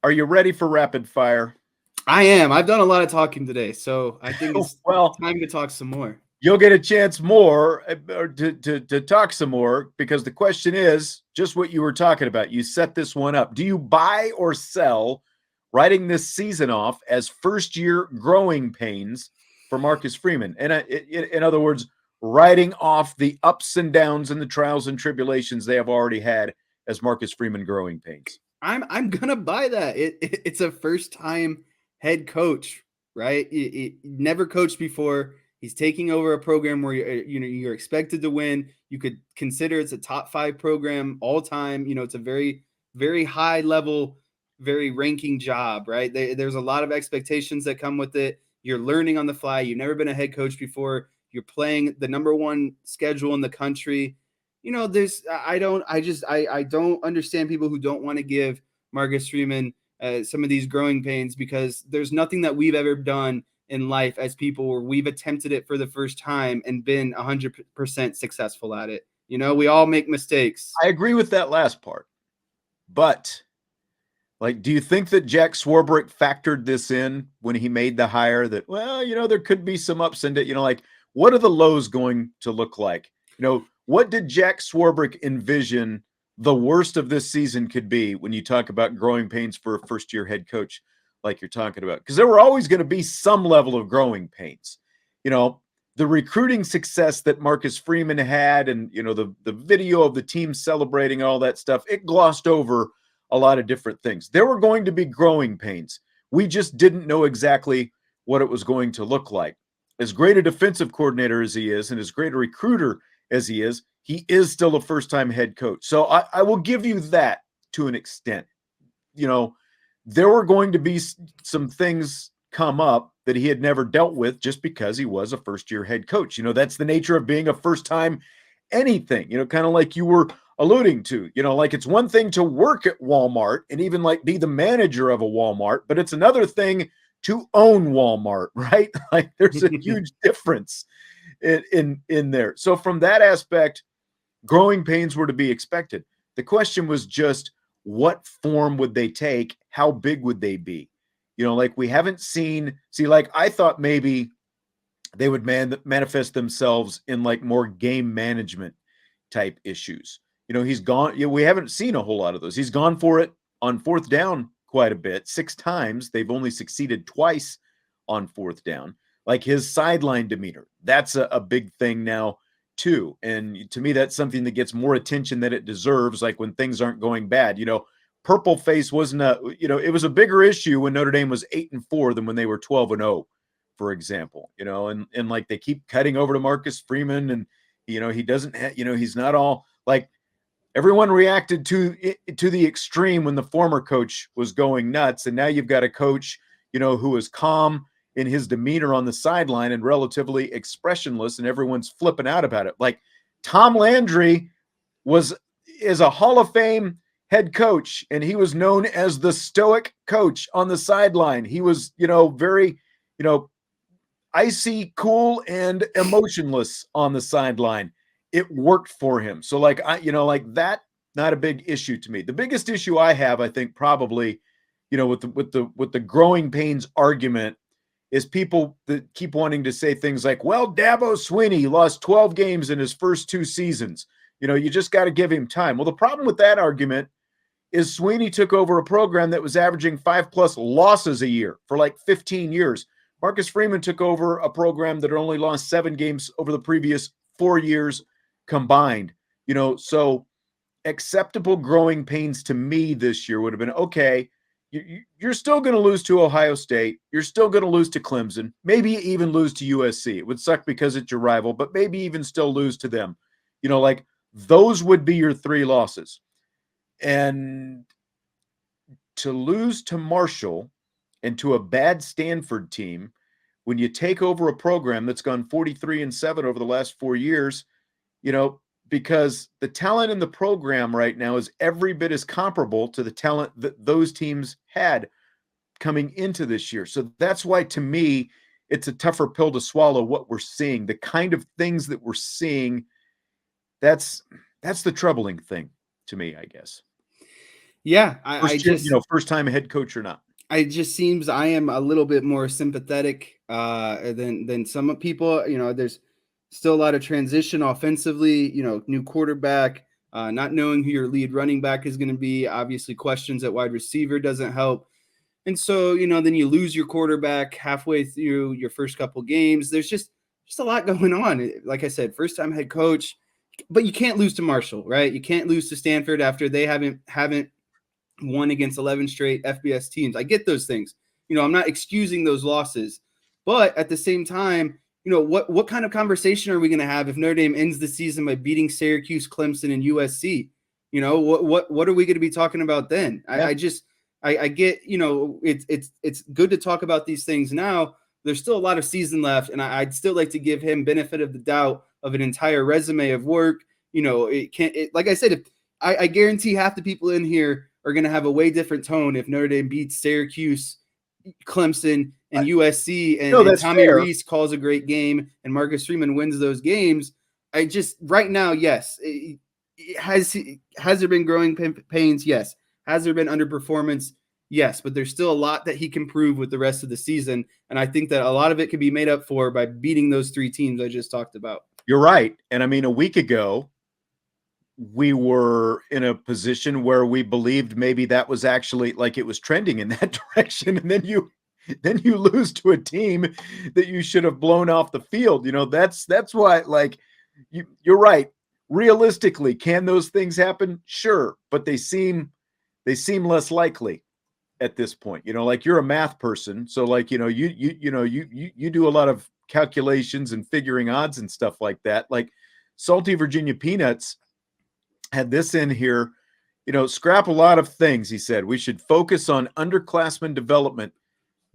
Are you ready for rapid fire? I am. I've done a lot of talking today, so I think it's Well, time to talk some more. you'll get a chance more or to talk some more because the question is just what you were talking about. You set this one up. Do you buy or sell writing this season off as first year growing pains for Marcus Freeman? And in other words, writing off the ups and downs and the trials and tribulations they have already had as Marcus Freeman growing pains. I'm gonna buy that. It's a first time head coach, right? He never coached before. He's taking over a program where you're expected to win. You could consider it's a top 5 program all time. It's a very high level, very ranking job, right? There's a lot of expectations that come with it. You're learning on the fly. You've never been a head coach before. You're playing the number 1 schedule in the country. There's I don't understand people who don't want to give Marcus Freeman some of these growing pains, because there's nothing that we've ever done in life as people where we've attempted it for the first time and been 100% successful at it. We all make mistakes. I agree with that last part, but like, do you think that Jack Swarbrick factored this in when he made the hire that, well, there could be some ups and like, what are the lows going to look like? What did Jack Swarbrick envision the worst of this season could be when you talk about growing pains for a first year head coach like you're talking about? Because there were always going to be some level of growing pains. The recruiting success that Marcus Freeman had and, the video of the team celebrating all that stuff, it glossed over a lot of different things. There were going to be growing pains. We just didn't know exactly what it was going to look like. As great a defensive coordinator as he is and as great a recruiter as he is still a first-time head coach. So I will give you that to an extent. There were going to be some things come up that he had never dealt with just because he was a first-year head coach. That's the nature of being a first-time anything, kind of like you were alluding to, like it's one thing to work at Walmart and even like be the manager of a Walmart, but it's another thing to own Walmart, right? Like there's a huge difference in there. So from that aspect, growing pains were to be expected. The question was just what form would they take? How big would they be? Like we haven't seen, like I thought maybe they would manifest themselves in like more game management type issues. He's gone. We haven't seen a whole lot of those. He's gone for it on fourth down quite a bit, 6 times. They've only succeeded twice on fourth down. Like his sideline demeanor, that's a big thing now too. And to me, that's something that gets more attention than it deserves. Like when things aren't going bad, purple face wasn't it was a bigger issue when Notre Dame was 8-4 than when they were 12-0, for example, and like they keep cutting over to Marcus Freeman and, he doesn't, he's not all like everyone reacted to the extreme when the former coach was going nuts. And now you've got a coach, who is calm in his demeanor on the sideline and relatively expressionless, and everyone's flipping out about it. Like Tom Landry is a Hall of Fame head coach, and he was known as the stoic coach on the sideline. He was, very, icy cool and emotionless on the sideline. It worked for him. So like like that, not a big issue to me. The biggest issue I have, I think, probably, with the growing pains argument is people that keep wanting to say things like, well, Dabo Swinney lost 12 games in his first 2 seasons. You just got to give him time. Well, the problem with that argument is Swinney took over a program that was averaging 5+ losses a year for like 15 years. Marcus Freeman took over a program that only lost 7 games over the previous 4 years combined. So acceptable growing pains to me this year would have been, okay, you're still going to lose to Ohio State. You're still going to lose to Clemson, maybe even lose to USC. It would suck because it's your rival, but maybe even still lose to them. Like those would be your 3 losses. And to lose to Marshall and to a bad Stanford team when you take over a program that's gone 43-7 over the last 4 years, because the talent in the program right now is every bit as comparable to the talent that those teams had coming into this year. So that's why, to me, it's a tougher pill to swallow what we're seeing. The kind of things that we're seeing, that's the troubling thing to me, I guess. Yeah, First year, first time head coach or not. it just seems I am a little bit more sympathetic than some people. There's still a lot of transition offensively. New quarterback, not knowing who your lead running back is going to be. Obviously, questions at wide receiver doesn't help. And so, then you lose your quarterback halfway through your first couple games. There's just a lot going on. Like I said, first time head coach, but you can't lose to Marshall, right? You can't lose to Stanford after they haven't won against 11 straight FBS teams. I get those things. I'm not excusing those losses, but at the same time, what kind of conversation are we going to have if Notre Dame ends the season by beating Syracuse, Clemson, and USC? What are we going to be talking about then? Yeah. I get, it's good to talk about these things now. There's still a lot of season left, and I'd still like to give him benefit of the doubt of an entire resume of work. Like I said, I guarantee half the people in here are going to have a way different tone if Notre Dame beats Syracuse, Clemson, and USC, and Tommy fair. Rees calls a great game, and Marcus Freeman wins those games. Right now, yes. Has there been growing pains? Yes. Has there been underperformance? Yes, but there's still a lot that he can prove with the rest of the season, and I think that a lot of it can be made up for by beating those three teams I just talked about. You're right, and I mean, a week ago, we were in a position where we believed maybe that was actually like it was trending in that direction. And then you lose to a team that you should have blown off the field. That's why, like, you're right. Realistically, can those things happen? Sure. But they seem less likely at this point. Like, you're a math person. So like, you do a lot of calculations and figuring odds and stuff like that. Like Salty Virginia Peanuts had this in here, scrap a lot of things. He said, we should focus on underclassmen development,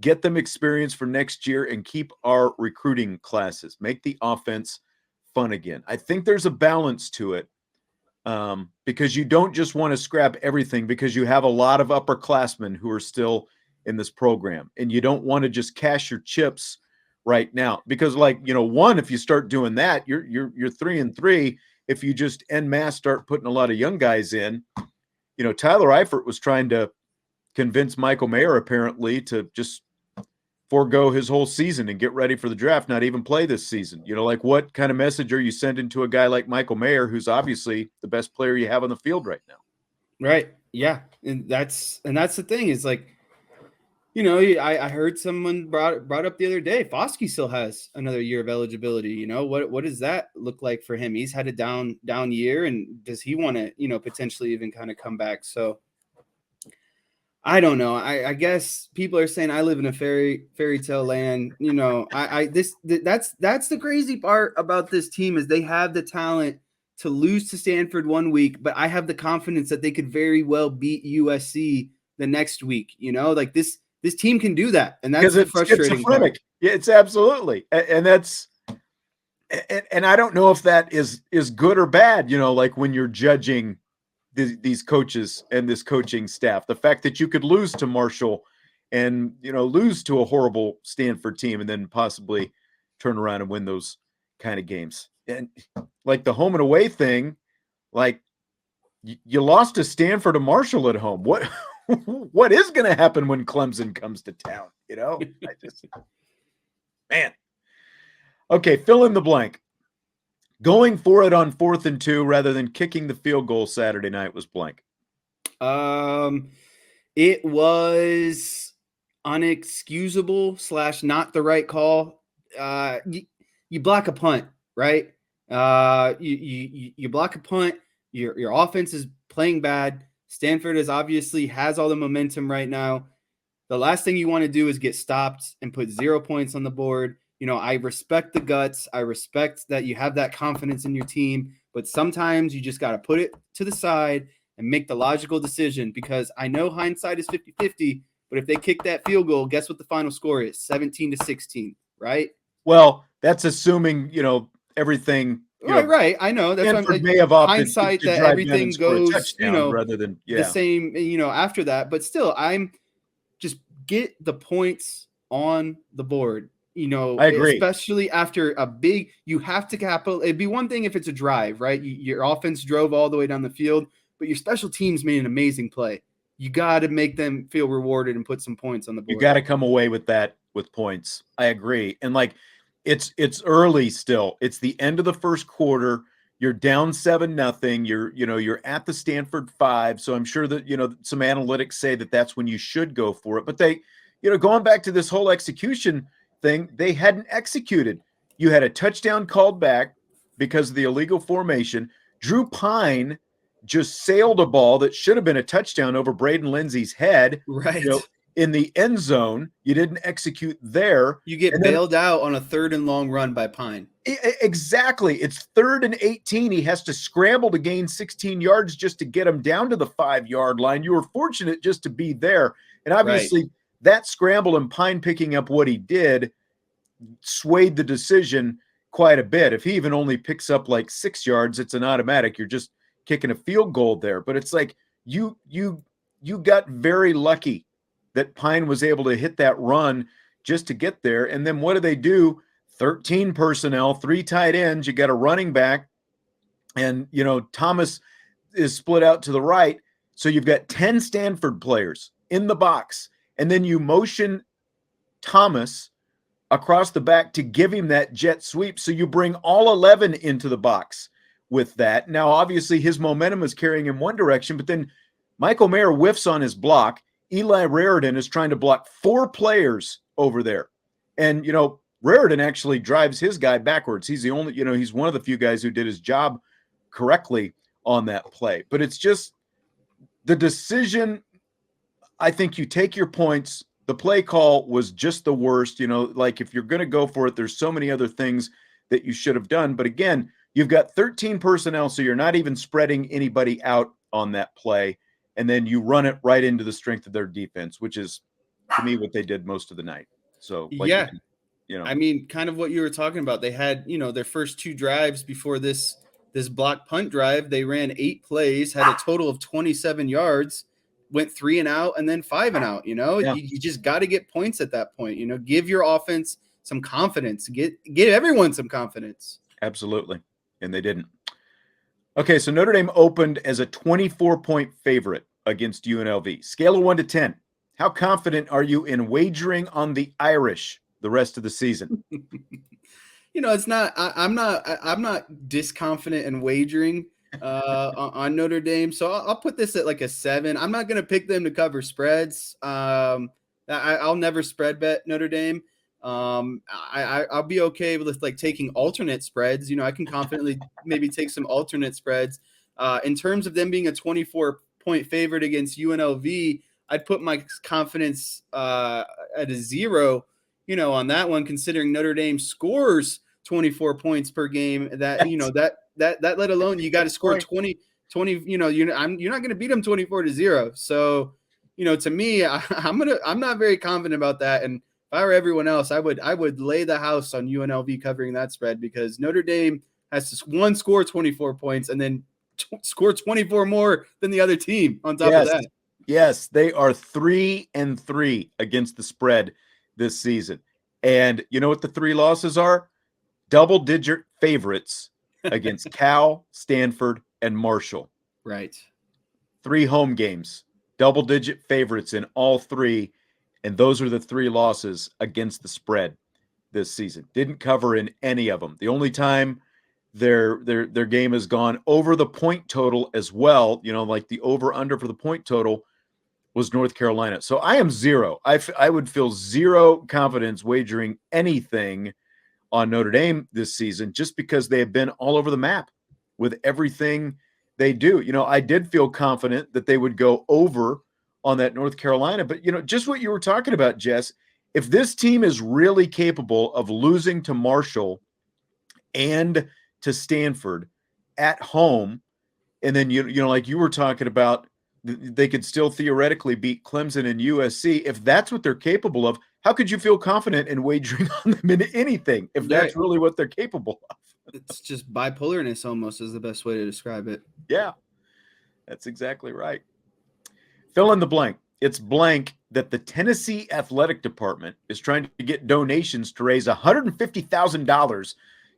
get them experience for next year, and keep our recruiting classes, make the offense fun again. I think there's a balance to it because you don't just want to scrap everything because you have a lot of upperclassmen who are still in this program, and you don't want to just cash your chips right now because, like, if you start doing that, you're 3-3. If you just en masse start putting a lot of young guys in, Tyler Eifert was trying to convince Michael Mayer apparently to just forego his whole season and get ready for the draft, not even play this season. Like, what kind of message are you sending to a guy like Michael Mayer, who's obviously the best player you have on the field right now? Right. Yeah. And that's the thing is, like, I heard someone brought up the other day, Foskey still has another year of eligibility. What does that look like for him? He's had a down year, and does he want to, potentially even kind of come back? So I don't know. I guess people are saying I live in a fairy tale land. That's the crazy part about this team is they have the talent to lose to Stanford one week, but I have the confidence that they could very well beat USC the next week. Like this team can do that, and that's the frustrating part. Yeah, it's absolutely, and that's, and I don't know if that is good or bad. Like when you're judging these coaches and this coaching staff, the fact that you could lose to Marshall and lose to a horrible Stanford team, and then possibly turn around and win those kind of games, and like the home and away thing, like you lost to Stanford and Marshall at home. What is going to happen when Clemson comes to town? Man. Okay, fill in the blank. Going for it on 4th and 2 rather than kicking the field goal Saturday night was blank. It was unexcusable / not the right call. You block a punt, right? You block a punt. Your offense is playing bad. Stanford has all the momentum right now. The last thing you want to do is get stopped and put 0 points on the board. I respect the guts. I respect that you have that confidence in your team, but sometimes you just got to put it to the side and make the logical decision, because I know hindsight is 50-50, but if they kick that field goal, guess what the final score is? 17-16, right? Well, that's assuming, everything. Right. I know that's Stanford may have opted hindsight to that drive everything goes, rather than the same, after that. But still, I'm just get the points on the board. I agree. Especially after you have to capital. It'd be one thing if it's a drive, right? Your offense drove all the way down the field, but your special teams made an amazing play. you got to make them feel rewarded and put some points on the board. You got to come away with that with points. I agree. And like it's early still. It's the end of the first quarter. You're down 7-0. You're at the Stanford 5. So I'm sure that, some analytics say that that's when you should go for it. But they, going back to this whole execution thing, they hadn't executed. You had a touchdown called back because of the illegal formation. Drew Pine just sailed a ball that should have been a touchdown over Braden Lindsey's head. Right. In the end zone. You didn't execute there. You get bailed out on a 3rd and long run by Pine. Exactly. It's 3rd and 18. He has to scramble to gain 16 yards just to get him down to the 5-yard line. You were fortunate just to be there. And obviously that scramble and Pine picking up what he did swayed the decision quite a bit. If he even only picks up like 6 yards, it's an automatic. You're just kicking a field goal there. But it's like you got very lucky that Pine was able to hit that run just to get there. And then what do? 13 personnel, 3 tight ends. You got a running back, and Thomas is split out to the right. So you've got 10 Stanford players in the box, and then you motion Thomas across the back to give him that jet sweep. So you bring all 11 into the box with that. Now, obviously, his momentum is carrying him one direction, but then Michael Mayer whiffs on his block. Eli Raridan is trying to block 4 players over there. And, Raridan actually drives his guy backwards. He's the only, he's one of the few guys who did his job correctly on that play. But it's just the decision. I think you take your points. The play call was just the worst. Like if you're going to go for it, there's so many other things that you should have done. But again, you've got 13 personnel, so you're not even spreading anybody out on that play. And then you run it right into the strength of their defense, which is, to me, what they did most of the night. So, I mean, kind of what you were talking about. They had, their first 2 drives before this block punt drive. They ran 8 plays, had a total of 27 yards, went 3 and out, and then 5 and out. You just got to get points at that point. Give your offense some confidence. Get everyone some confidence. Absolutely, and they didn't. Okay, so Notre Dame opened as a 24-point favorite against UNLV. Scale of 1 to 10. How confident are you in wagering on the Irish the rest of the season? It's not. I'm not disconfident in wagering on Notre Dame, so I'll put this at like a 7. I'm not going to pick them to cover spreads. I'll never spread bet Notre Dame. I'll be okay with like taking alternate spreads. I can confidently maybe take some alternate spreads. In terms of them being a 24-point favorite against UNLV, I'd put my confidence at a 0, on that one, considering Notre Dame scores 24 points per game. That that let alone you got to score 20. You're not going to beat them 24-0. So, to me, I'm not very confident about that. And if I were everyone else, I would lay the house on UNLV covering that spread, because Notre Dame has to score 24 points and then score 24 more than the other team on top of that. Yes, they are 3-3 against the spread this season. And you know what the 3 losses are? Double-digit favorites against Cal, Stanford, and Marshall. Right. 3 home games, double-digit favorites in all 3. And those are the 3 losses against the spread this season. Didn't cover in any of them. The only time their game has gone over the point total as well, like the over-under for the point total, was North Carolina. So I am 0. I would feel 0 confidence wagering anything on Notre Dame this season, just because they have been all over the map with everything they do. I did feel confident that they would go over on that North Carolina. But, just what you were talking about, Jess, if this team is really capable of losing to Marshall and to Stanford at home, and then, like you were talking about, they could still theoretically beat Clemson and USC. If that's what they're capable of, how could you feel confident in wagering on them in anything if that's really what they're capable of? It's just bipolarness almost is the best way to describe it. Yeah, that's exactly right. Fill in the blank. It's blank that the Tennessee Athletic Department is trying to get donations to raise $150,000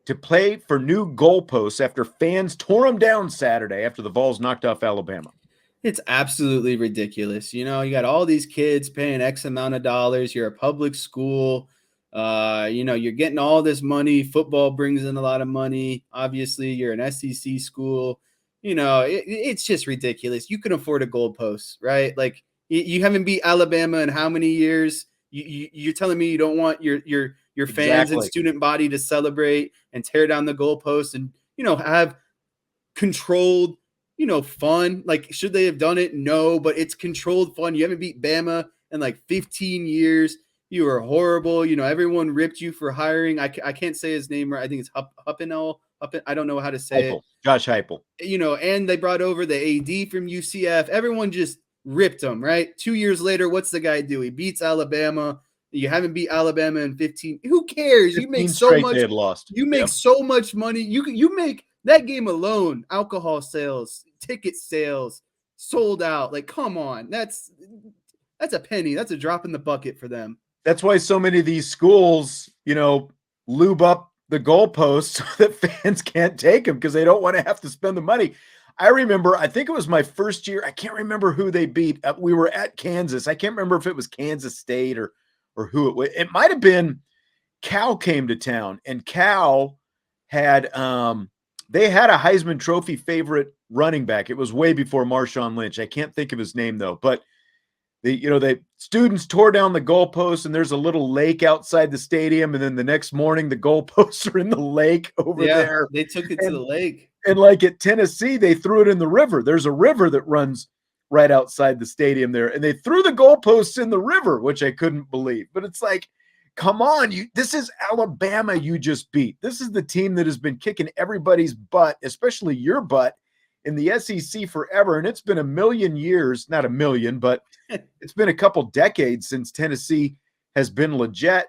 to play for new goalposts after fans tore them down Saturday after the Vols knocked off Alabama. It's absolutely ridiculous. You know, you got all these kids paying X amount of dollars. You're a public school. You know, you're getting all this money. Football brings in a lot of money. Obviously, you're an SEC school. You know, it's just ridiculous. You can afford a goalpost, right? Like you haven't beat Alabama in how many years? You're telling me you don't want your fans and Exactly. student body to celebrate and tear down the goalpost and have controlled, fun. Like, should they have done it? No, but it's controlled fun. You haven't beat Bama in like 15 years. You were horrible. You know, everyone ripped you for hiring. I can't say his name right. I think it's Huppinell. I don't know how to say it. Heupel, Josh Heupel. And they brought over the AD from UCF. Everyone just ripped him, right? 2 years later, what's the guy do? He beats Alabama. You haven't beat Alabama in 15. Who cares? You make 15 so straight much. they had lost. You make so much money. You make that game alone, alcohol sales, ticket sales, sold out. Like, come on. That's a penny. That's a drop in the bucket for them. That's why so many of these schools, lube up the goalposts so that fans can't take them because they don't want to have to spend the money. I remember, I think it was my first year. I can't remember who they beat. We were at Kansas. I can't remember if it was Kansas State or who it was. It might have been Cal came to town, and Cal had they had a Heisman Trophy favorite running back. It was way before Marshawn Lynch. I can't think of his name though, but the students tore down the goalposts, and there's a little lake outside the stadium. And then the next morning, the goalposts are in the lake over there. They took it to the lake. And like at Tennessee, they threw it in the river. There's a river that runs right outside the stadium there, and they threw the goalposts in the river, which I couldn't believe. But it's like, come on, this is Alabama you just beat. This is the team that has been kicking everybody's butt, especially your butt, in the SEC forever. And it's been a million years, not a million, but it's been a couple decades since Tennessee has been legit,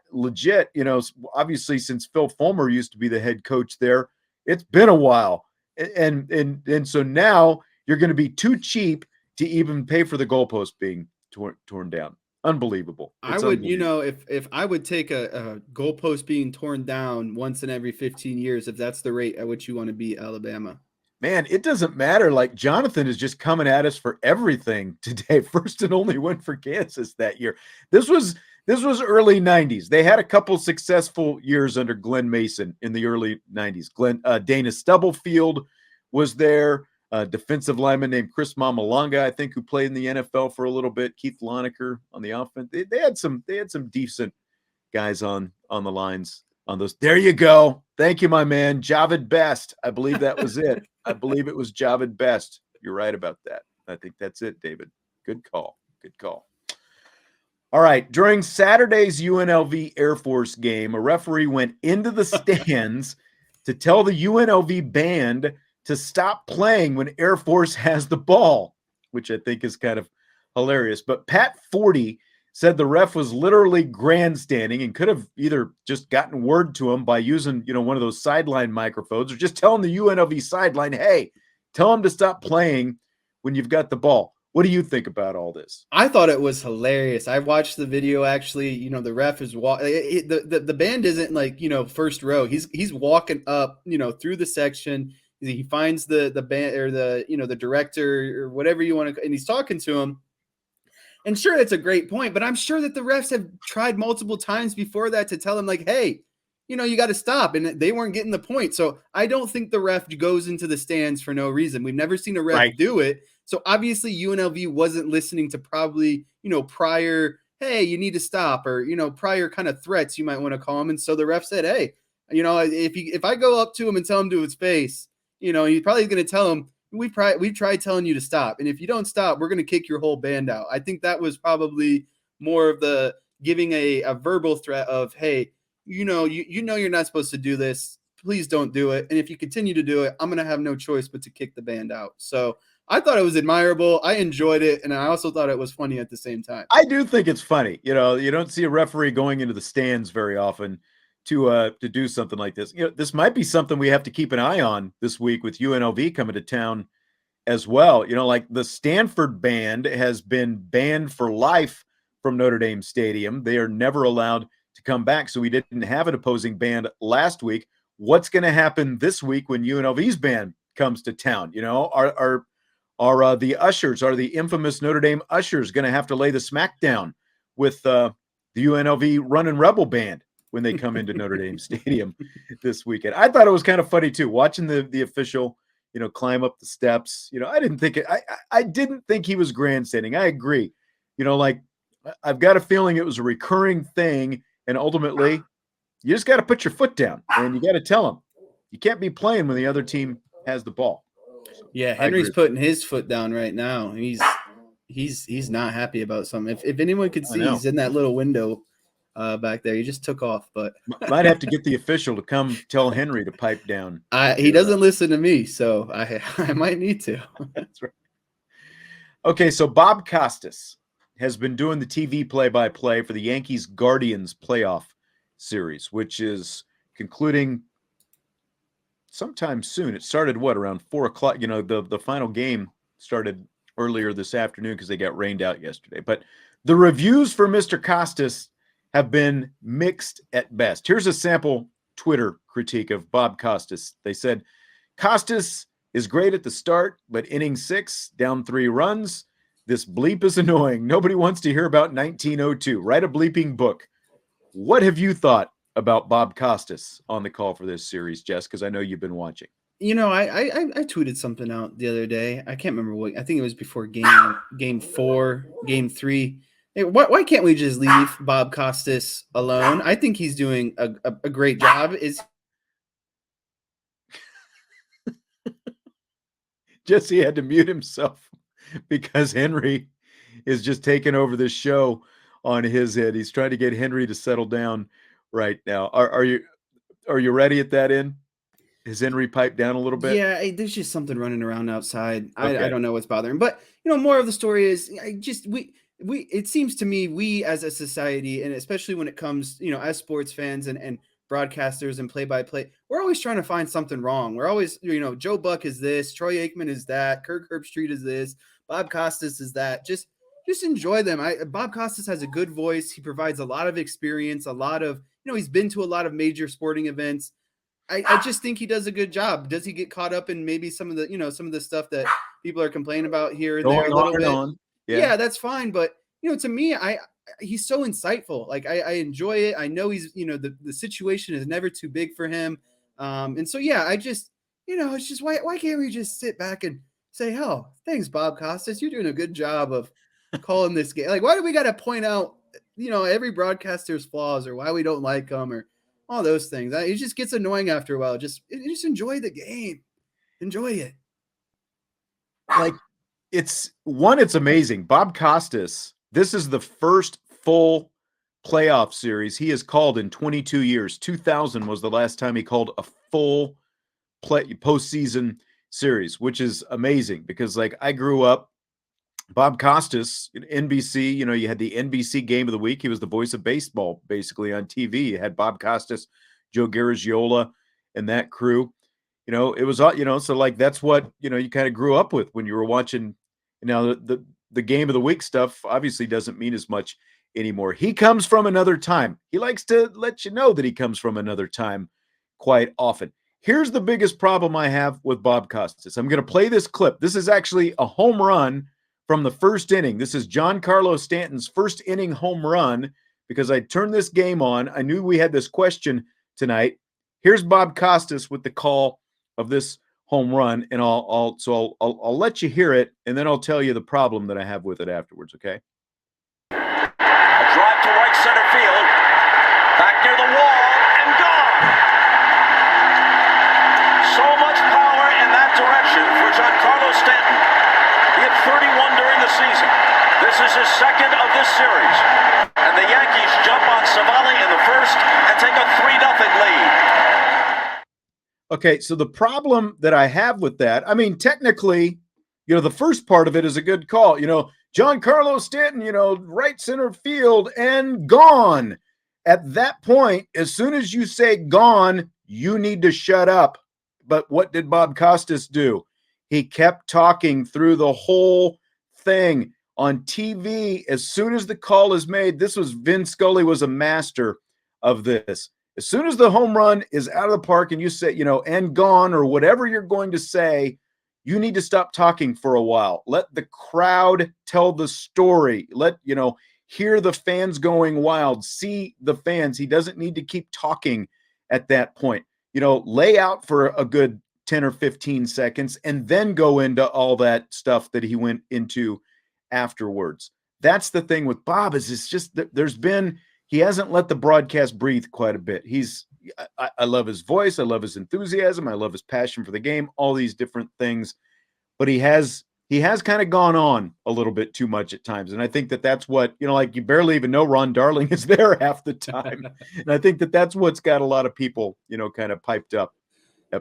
obviously since Phil Fulmer used to be the head coach there. It's been a while. And so now you're going to be too cheap to even pay for the goalpost being torn down. Unbelievable. I would, if I would take a goalpost being torn down once in every 15 years, if that's the rate at which you want to beat Alabama. Man, it doesn't matter. Like, Jonathan is just coming at us for everything today. First and only win for Kansas that year. This was early 90s. They had a couple successful years under Glenn Mason in the early 90s. Dana Stubblefield was there. Defensive lineman named Chris Mamalanga, I think, who played in the NFL for a little bit. Keith Lonecker on the offense. They had some decent guys on the lines on those. There you go. Thank you, my man. Javid Best. I believe that was it. I believe it was Javid Best. You're right about that. I think that's it, David. Good call. Good call. All right. During Saturday's UNLV Air Force game, a referee went into the stands to tell the UNLV band to stop playing when Air Force has the ball, which I think is kind of hilarious. But Pat Forty said the ref was literally grandstanding and could have either just gotten word to him by using, one of those sideline microphones, or just telling the UNLV sideline, hey, tell him to stop playing when you've got the ball. What do you think about all this? I thought it was hilarious. I watched the video. Actually, the ref is the band isn't like, first row. He's walking up, through the section. He finds the band or the director or whatever you want to, and he's talking to him. And sure, that's a great point, but I'm sure that the refs have tried multiple times before that to tell him, like, hey, you got to stop. And they weren't getting the point. So I don't think the ref goes into the stands for no reason. We've never seen a ref do it. So obviously UNLV wasn't listening to probably, prior, hey, you need to stop, or, prior kind of threats you might want to call him. And so the ref said, hey, if I go up to him and tell him to his face, he's probably going to tell him, we tried telling you to stop. And if you don't stop, we're going to kick your whole band out. I think that was probably more of the giving a verbal threat of, hey, you're not supposed to do this. Please don't do it. And if you continue to do it, I'm going to have no choice but to kick the band out. So I thought it was admirable. I enjoyed it. And I also thought it was funny at the same time. I do think it's funny. You don't see a referee going into the stands very often to do something like this. This might be something we have to keep an eye on this week with UNLV coming to town as well. Like the Stanford band has been banned for life from Notre Dame Stadium. They are never allowed to come back. So we didn't have an opposing band last week. What's going to happen this week when UNLV's band comes to town? Are the ushers, are the infamous Notre Dame ushers going to have to lay the smackdown with the UNLV Running Rebel Band when they come into Notre Dame Stadium this weekend? I thought it was kind of funny too, watching the official, climb up the steps. I didn't think I didn't think he was grandstanding. I agree. Like, I've got a feeling it was a recurring thing, and ultimately, you just got to put your foot down and you got to tell them you can't be playing when the other team has the ball. Yeah, Henry's putting his foot down right now. He's not happy about something. If anyone could see, he's in that little window back there. He just took off, but might have to get the official to come tell Henry to pipe down. He doesn't listen to me, so I might need to. That's right. Okay, so Bob Costas has been doing the TV play-by-play for the Yankees Guardians playoff series, which is concluding sometime soon. It started around 4:00. The final game started earlier this afternoon because they got rained out yesterday. But the reviews for Mr. Costas have been mixed at best. Here's a sample Twitter critique of Bob Costas. They said, Costas is great at the start, but inning 6, down 3 runs. This bleep is annoying. Nobody wants to hear about 1902. Write a bleeping book. What have you thought about Bob Costas on the call for this series, Jess? Because I know you've been watching. I tweeted something out the other day. I can't remember what. I think it was before game 4, game 3. Hey, why can't we just leave Bob Costas alone? I think he's doing a great job. Jesse had to mute himself because Henry is just taking over the show on his head. He's trying to get Henry to settle down right now. Are you ready at that end? Has Henry piped down a little bit? Yeah, there's just something running around outside. Okay. I don't know what's bothering him. But more of the story is it seems to me we as a society, and especially when it comes, as sports fans and broadcasters and play-by-play, we're always trying to find something wrong. We're always, Joe Buck is this, Troy Aikman is that, Kirk Herbstreit is this, Bob Costas is that. Just enjoy them. Bob Costas has a good voice. He provides a lot of experience, a lot of, he's been to a lot of major sporting events. I just think he does a good job. Does he get caught up in maybe some of the stuff that people are complaining about here and there a little bit? Yeah, that's fine. But, to me, he's so insightful. Like I enjoy it. I know he's, the situation is never too big for him. And so, yeah, I just, it's just, why can't we just sit back and say, oh, thanks, Bob Costas. You're doing a good job of calling this game. Like, why do we got to point out, every broadcaster's flaws or why we don't like them or all those things? It just gets annoying after a while. Just enjoy the game. Enjoy it. Like, it's amazing. Bob Costas, this is the first full playoff series he has called in 22 years. 2000 was the last time he called a full postseason series, which is amazing because, like, I grew up, Bob Costas, NBC, you had the NBC Game of the Week. He was the voice of baseball, basically, on TV. You had Bob Costas, Joe Garagiola, and that crew. It was, so, like, that's what, you kind of grew up with when you were watching. Now, the Game of the Week stuff obviously doesn't mean as much anymore. He comes from another time. He likes to let you know that he comes from another time quite often. Here's the biggest problem I have with Bob Costas. I'm going to play this clip. This is actually a home run from the first inning. This is Giancarlo Stanton's first inning home run because I turned this game on. I knew we had this question tonight. Here's Bob Costas with the call of this home run, and I'll let you hear it, and then I'll tell you the problem that I have with it afterwards, okay? A drive to right center field, back near the wall, and gone! So much power in that direction for Giancarlo Stanton. He had 31 during the season. This is his second of this series. And the Yankees jump on Savali in the first and take a 3-0 lead. Okay, so the problem that I have with that, I mean, technically, the first part of it is a good call. Giancarlo Stanton, right center field and gone. At that point, as soon as you say gone, you need to shut up. But what did Bob Costas do? He kept talking through the whole thing on TV. As soon as the call is made, Vin Scully was a master of this. As soon as the home run is out of the park and you say, and gone or whatever you're going to say, you need to stop talking for a while. Let the crowd tell the story. Let, hear the fans going wild, see the fans. He doesn't need to keep talking at that point. Lay out for a good 10 or 15 seconds and then go into all that stuff that he went into afterwards. That's the thing with Bob is it's just that he hasn't let the broadcast breathe quite a bit. I love his voice. I love his enthusiasm. I love his passion for the game, all these different things, but he has kind of gone on a little bit too much at times. And I think that's what, you barely even know Ron Darling is there half the time. And I think that's what's got a lot of people, kind of piped up.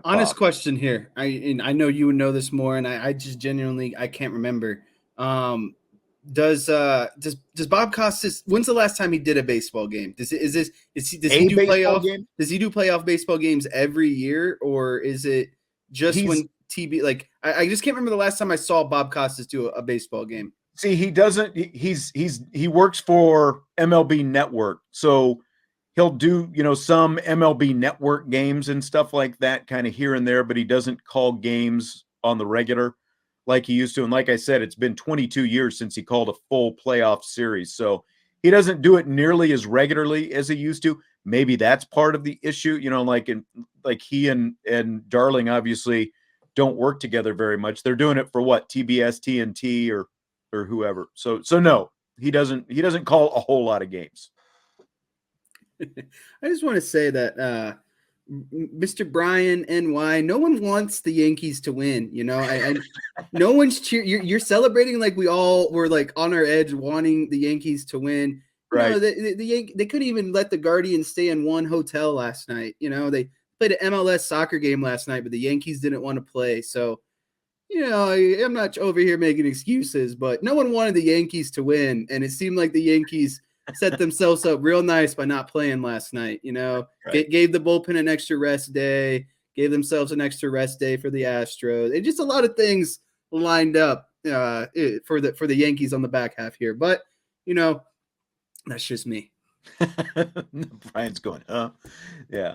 Honest question here. I know you would know this more, and I just genuinely, I can't remember. Does Bob Costas, when's the last time he did a baseball game? Does he do playoff game? Does he do playoff baseball games every year, or is it just when TB, like I just can't remember the last time I saw Bob Costas do a baseball game. See, he doesn't, he works for MLB Network. So he'll do, some MLB Network games and stuff like that kind of here and there, but he doesn't call games on the regular like he used to. And like I said, it's been 22 years since he called a full playoff series. So he doesn't do it nearly as regularly as he used to. Maybe that's part of the issue, like he and Darling obviously don't work together very much. They're doing it for what, TBS, TNT, or whoever. So no, he doesn't call a whole lot of games. I just want to say that Mr. Brian NY, no one wants the Yankees to win. No one's you're celebrating like we all were like on our edge wanting the Yankees to win. Right. They couldn't even let the Guardians stay in one hotel last night. They played an MLS soccer game last night, but the Yankees didn't want to play. So, I'm not over here making excuses, but no one wanted the Yankees to win. And it seemed like the Yankees set themselves up real nice by not playing last night. Right. Gave the bullpen an extra rest day, gave themselves an extra rest day for the Astros. And just a lot of things lined up for the Yankees on the back half here. But, that's just me. Brian's going, huh? Yeah.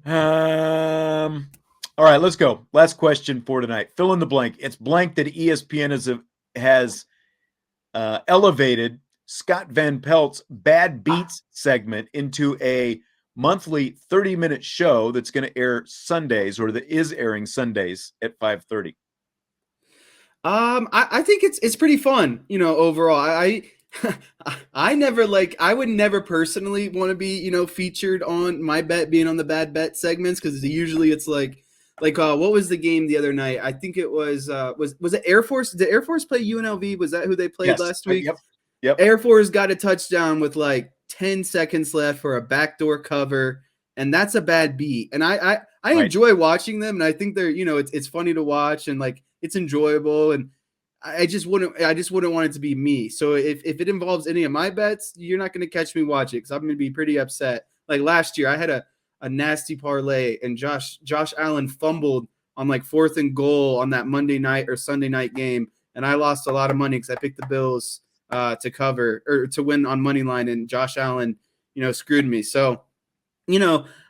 All right, let's go. Last question for tonight. Fill in the blank. It's blank that ESPN has elevated Scott Van Pelt's Bad Beats segment into a monthly 30-minute show that's going to air Sundays, or that is airing Sundays at 5:30. I think it's pretty fun, overall. I would never personally want to be, featured on my bet being on the bad bet segments, because usually it's like what was the game the other night? I think it was it Air Force? Did Air Force play UNLV? Was that who they played last week? Yep. Air Force got a touchdown with like 10 seconds left for a backdoor cover, and that's a bad beat. And I Right. enjoy watching them, and I think they're, it's funny to watch, and like it's enjoyable, and I just wouldn't want it to be me. So if it involves any of my bets, you're not going to catch me watch it, because I'm going to be pretty upset. Like last year, I had a nasty parlay, and Josh Allen fumbled on like 4th and goal on that Monday night or Sunday night game, and I lost a lot of money because I picked the Bills to cover or to win on money line, and Josh Allen, screwed me. So,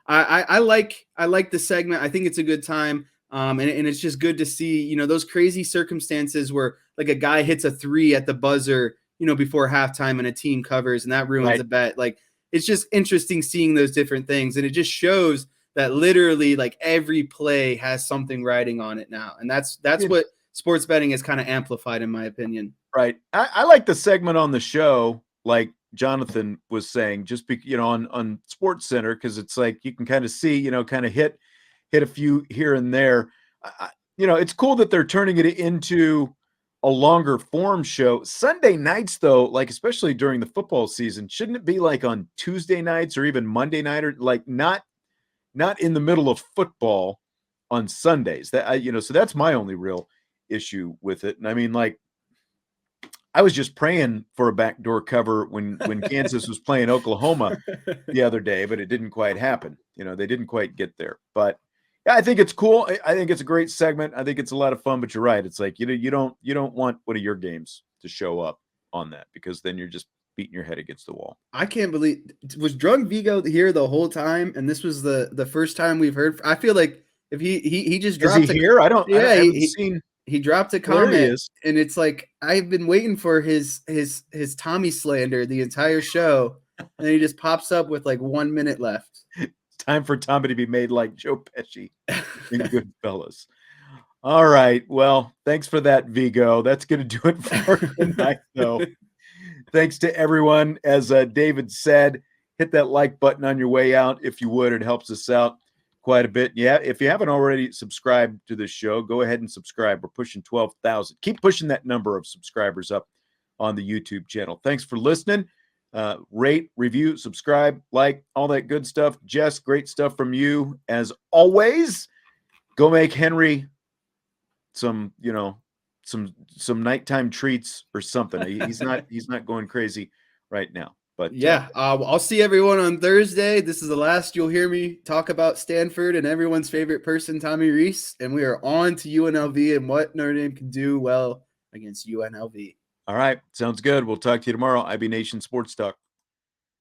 I like the segment. I think it's a good time. And it's just good to see, those crazy circumstances where like a guy hits a 3 at the buzzer, before halftime and a team covers, and that ruins Right. the bet. Like, it's just interesting seeing those different things. And it just shows that literally like every play has something riding on it now. And that's what sports betting is kind of amplified, in my opinion. Right. I like the segment on the show, like Jonathan was saying, just on Sports Center, because it's like you can kind of see, kind of hit a few here and there. It's cool that they're turning it into a longer form show. Sunday nights, though, like especially during the football season, shouldn't it be like on Tuesday nights or even Monday night, or like not in the middle of football on Sundays? So that's my only real issue with it. And I mean, like, I was just praying for a backdoor cover when Kansas was playing Oklahoma the other day, but it didn't quite happen. They didn't quite get there. But yeah, I think it's cool. I think it's a great segment. I think it's a lot of fun. But you're right. It's like you don't want one of your games to show up on that, because then you're just beating your head against the wall. I can't believe, was Drunk Vigo here the whole time, and this was the first time we've heard. I feel like If he just Is dropped he here? I haven't seen. He dropped a Well, there he comment, is. and it's like I've been waiting for his Tommy slander the entire show, and then he just pops up with like 1 minute left. It's time for Tommy to be made like Joe Pesci in Goodfellas. All right. Well, thanks for that, Vigo. That's going to do it for tonight, though. Thanks to everyone. As David said, hit that like button on your way out if you would. It helps us out quite a bit. Yeah, if you haven't already subscribed to this show, go ahead and subscribe. We're pushing 12,000. Keep pushing that number of subscribers up on the YouTube channel. Thanks for listening. Rate, review, subscribe, like, all that good stuff. Jess, great stuff from you as always. Go make Henry some nighttime treats or something. He's not going crazy right now. But yeah, I'll see everyone on Thursday. This is the last you'll hear me talk about Stanford and everyone's favorite person, Tommy Rees. And we are on to UNLV and what Notre Dame can do well against UNLV. All right. Sounds good. We'll talk to you tomorrow. IB Nation Sports Talk.